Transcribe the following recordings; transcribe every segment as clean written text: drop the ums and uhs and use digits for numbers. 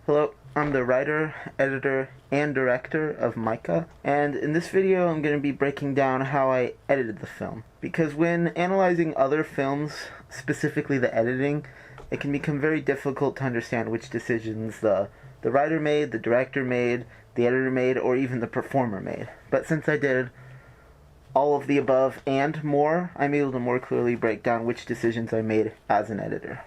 Hello, I'm the writer, editor, and director of MAIKA, and in this video I'm going to be breaking down how I edited the film. Because when analyzing other films, specifically the editing, it can become very difficult to understand which decisions the writer made, the director made, the editor made, or even the performer made. But since I did all of the above and more, I'm able to more clearly break down which decisions I made as an editor.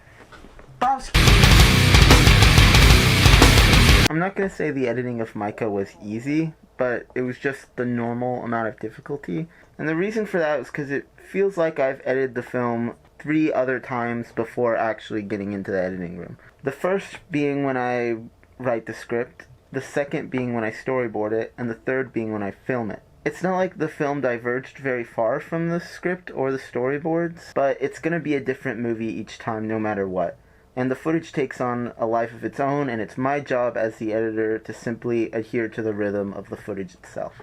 I'm not going to say the editing of MAIKA was easy, but it was just the normal amount of difficulty. And the reason for that is because it feels like I've edited the film 3 other times before actually getting into the editing room. The first being when I write the script, the second being when I storyboard it, and the third being when I film it. It's not like the film diverged very far from the script or the storyboards, but it's going to be a different movie each time no matter what. And the footage takes on a life of its own, and it's my job as the editor to simply adhere to the rhythm of the footage itself.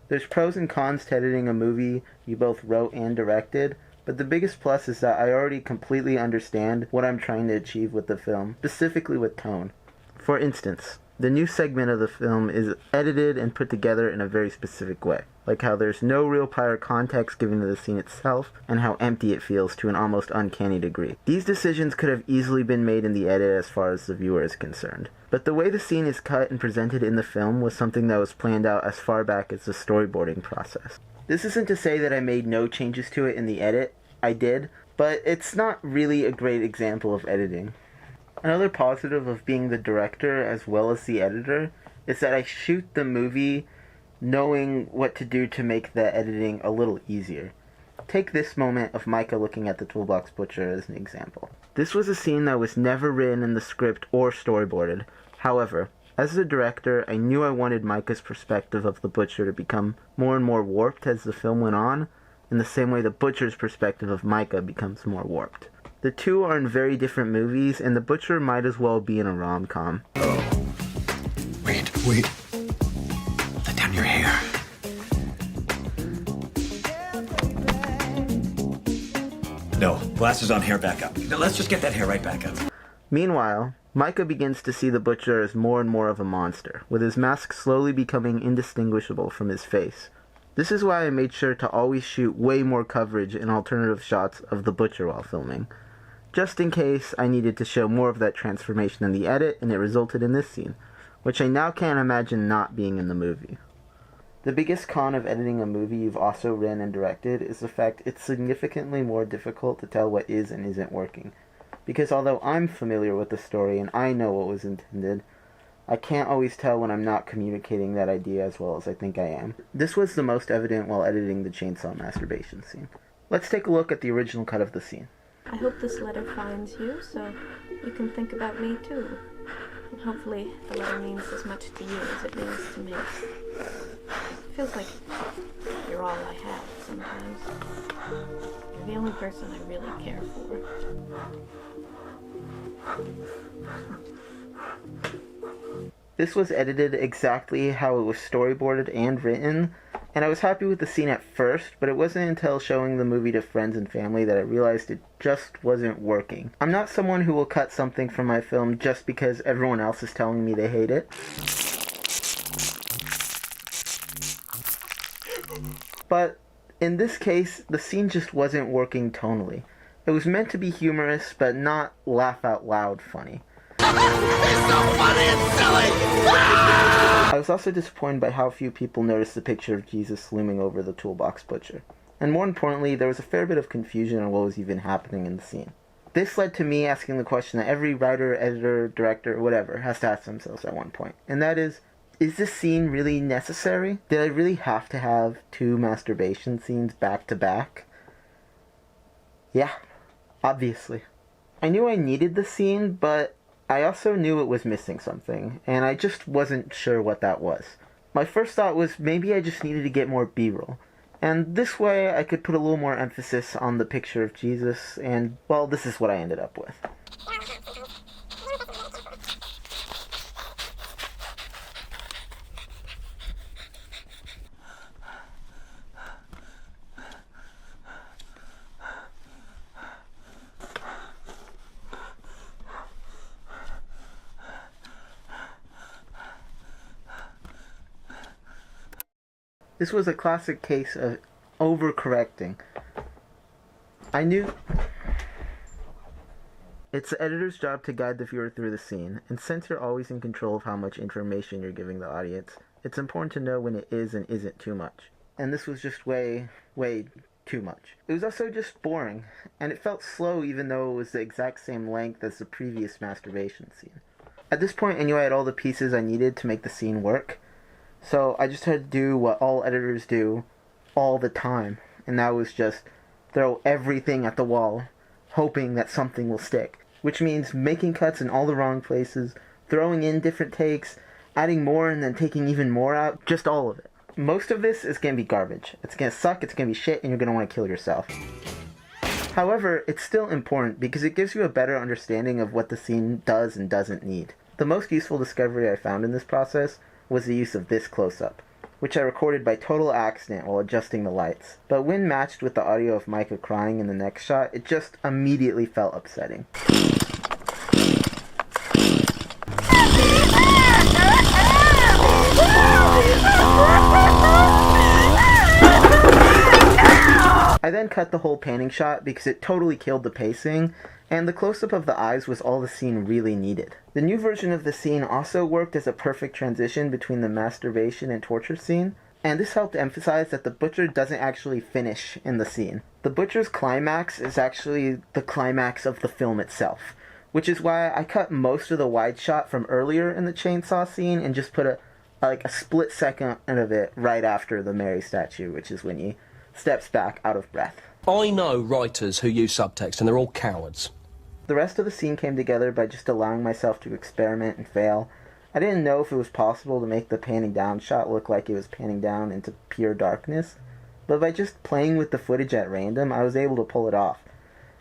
There's pros and cons to editing a movie you both wrote and directed, but the biggest plus is that I already completely understand what I'm trying to achieve with the film, specifically with tone. For instance, the new segment of the film is edited and put together in a very specific way, like how there's no real prior context given to the scene itself, and how empty it feels to an almost uncanny degree. These decisions could have easily been made in the edit as far as the viewer is concerned, but the way the scene is cut and presented in the film was something that was planned out as far back as the storyboarding process. This isn't to say that I made no changes to it in the edit. I did, but it's not really a great example of editing. Another positive of being the director as well as the editor is that I shoot the movie knowing what to do to make the editing a little easier. Take this moment of MAIKA looking at the toolbox butcher as an example. This was a scene that was never written in the script or storyboarded. However, as the director, I knew I wanted MAIKA's perspective of the butcher to become more and more warped as the film went on, in the same way the butcher's perspective of MAIKA becomes more warped. The two are in very different movies, and The Butcher might as well be in a rom-com. Oh. Wait. Let down your hair. No, glasses on, hair back up. Now let's just get that hair right back up. Meanwhile, MAIKA begins to see the butcher as more and more of a monster, with his mask slowly becoming indistinguishable from his face. This is why I made sure to always shoot way more coverage and alternative shots of the butcher while filming, just in case I needed to show more of that transformation in the edit, and it resulted in this scene, which I now can't imagine not being in the movie. The biggest con of editing a movie you've also written and directed is the fact it's significantly more difficult to tell what is and isn't working, because although I'm familiar with the story and I know what was intended, I can't always tell when I'm not communicating that idea as well as I think I am. This was the most evident while editing the chainsaw masturbation scene. Let's take a look at the original cut of the scene. I hope this letter finds you, so you can think about me too. And hopefully the letter means as much to you as it means to me. It feels like you're all I have sometimes. You're the only person I really care for. This was edited exactly how it was storyboarded and written, and I was happy with the scene at first, but it wasn't until showing the movie to friends and family that I realized it just wasn't working. I'm not someone who will cut something from my film just because everyone else is telling me they hate it. But in this case, the scene just wasn't working tonally. It was meant to be humorous, but not laugh out loud funny. It's so funny and silly! I was also disappointed by how few people noticed the picture of Jesus looming over the toolbox butcher. And more importantly, there was a fair bit of confusion on what was even happening in the scene. This led to me asking the question that every writer, editor, director, whatever, has to ask themselves at one point. And that is this scene really necessary? Did I really have to have 2 masturbation scenes back to back? Yeah, obviously. I knew I needed the scene, but I also knew it was missing something, and I just wasn't sure what that was. My first thought was maybe I just needed to get more B-roll, and this way I could put a little more emphasis on the picture of Jesus, and, well, this is what I ended up with. This was a classic case of overcorrecting. I knew it's the editor's job to guide the viewer through the scene, and since you're always in control of how much information you're giving the audience, it's important to know when it is and isn't too much. And this was just way too much. It was also just boring, and it felt slow even though it was the exact same length as the previous masturbation scene. At this point, I knew I had all the pieces I needed to make the scene work, so I just had to do what all editors do all the time, and that was just throw everything at the wall, hoping that something will stick. Which means making cuts in all the wrong places, throwing in different takes, adding more and then taking even more out, just all of it. Most of this is going to be garbage. It's going to suck, it's going to be shit, and you're going to want to kill yourself. However, it's still important because it gives you a better understanding of what the scene does and doesn't need. The most useful discovery I found in this process was the use of this close-up, which I recorded by total accident while adjusting the lights. But when matched with the audio of Maika crying in the next shot, it just immediately felt upsetting. I then cut the whole panning shot because it totally killed the pacing, and the close-up of the eyes was all the scene really needed. The new version of the scene also worked as a perfect transition between the masturbation and torture scene, and this helped emphasize that the butcher doesn't actually finish in the scene. The butcher's climax is actually the climax of the film itself, which is why I cut most of the wide shot from earlier in the chainsaw scene and just put a split second of it right after the Mary statue, which is when he steps back out of breath. I know writers who use subtext, and they're all cowards. The rest of the scene came together by just allowing myself to experiment and fail. I didn't know if it was possible to make the panning down shot look like it was panning down into pure darkness, but by just playing with the footage at random, I was able to pull it off.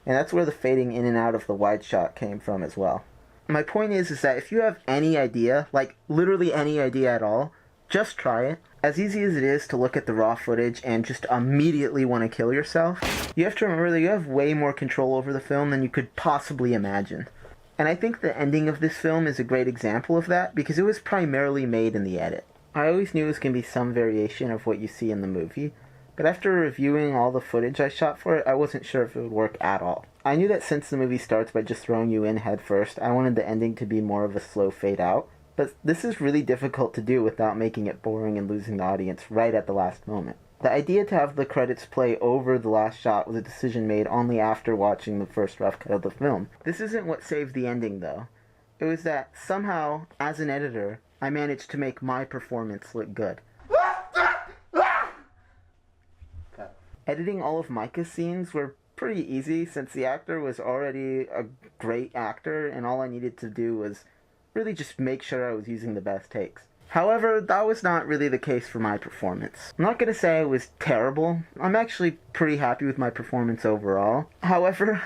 And that's where the fading in and out of the wide shot came from as well. My point is that if you have any idea, like literally any idea at all, just try it. As easy as it is to look at the raw footage and just immediately want to kill yourself, you have to remember that you have way more control over the film than you could possibly imagine. And I think the ending of this film is a great example of that because it was primarily made in the edit. I always knew it was going to be some variation of what you see in the movie, but after reviewing all the footage I shot for it, I wasn't sure if it would work at all. I knew that since the movie starts by just throwing you in head first, I wanted the ending to be more of a slow fade out. But this is really difficult to do without making it boring and losing the audience right at the last moment. The idea to have the credits play over the last shot was a decision made only after watching the first rough cut of the film. This isn't what saved the ending, though. It was that, somehow, as an editor, I managed to make my performance look good. Editing all of Maika's scenes were pretty easy since the actor was already a great actor and all I needed to do was really just make sure I was using the best takes. However, that was not really the case for my performance. I'm not going to say it was terrible. I'm actually pretty happy with my performance overall. However,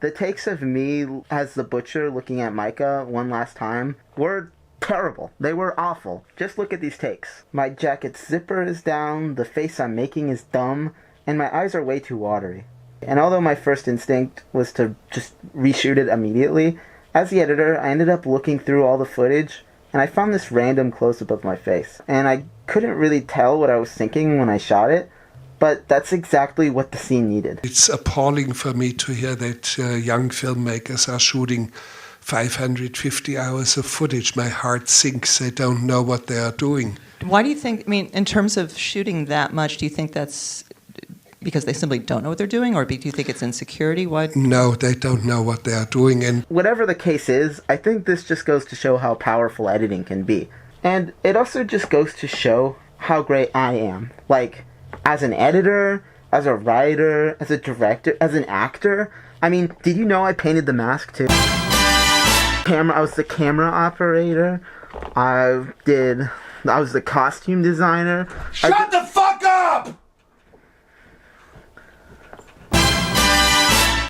the takes of me as the butcher looking at Maika one last time were terrible. They were awful. Just look at these takes. My jacket's zipper is down, the face I'm making is dumb, and my eyes are way too watery. And although my first instinct was to just reshoot it immediately, as the editor, I ended up looking through all the footage, and I found this random close-up of my face. And I couldn't really tell what I was thinking when I shot it, but that's exactly what the scene needed. It's appalling for me to hear that young filmmakers are shooting 550 hours of footage. My heart sinks. They don't know what they are doing. Why do you think, I mean, in terms of shooting that much, do you think that's because they simply don't know what they're doing, or do you think it's insecurity? Why? No, they don't know what they are doing. And whatever the case is, I think this just goes to show how powerful editing can be. And it also just goes to show how great I am. Like, as an editor, as a writer, as a director, as an actor. I mean, did you know I painted the mask too? I was the camera operator. I was the costume designer. Shut the fuck up!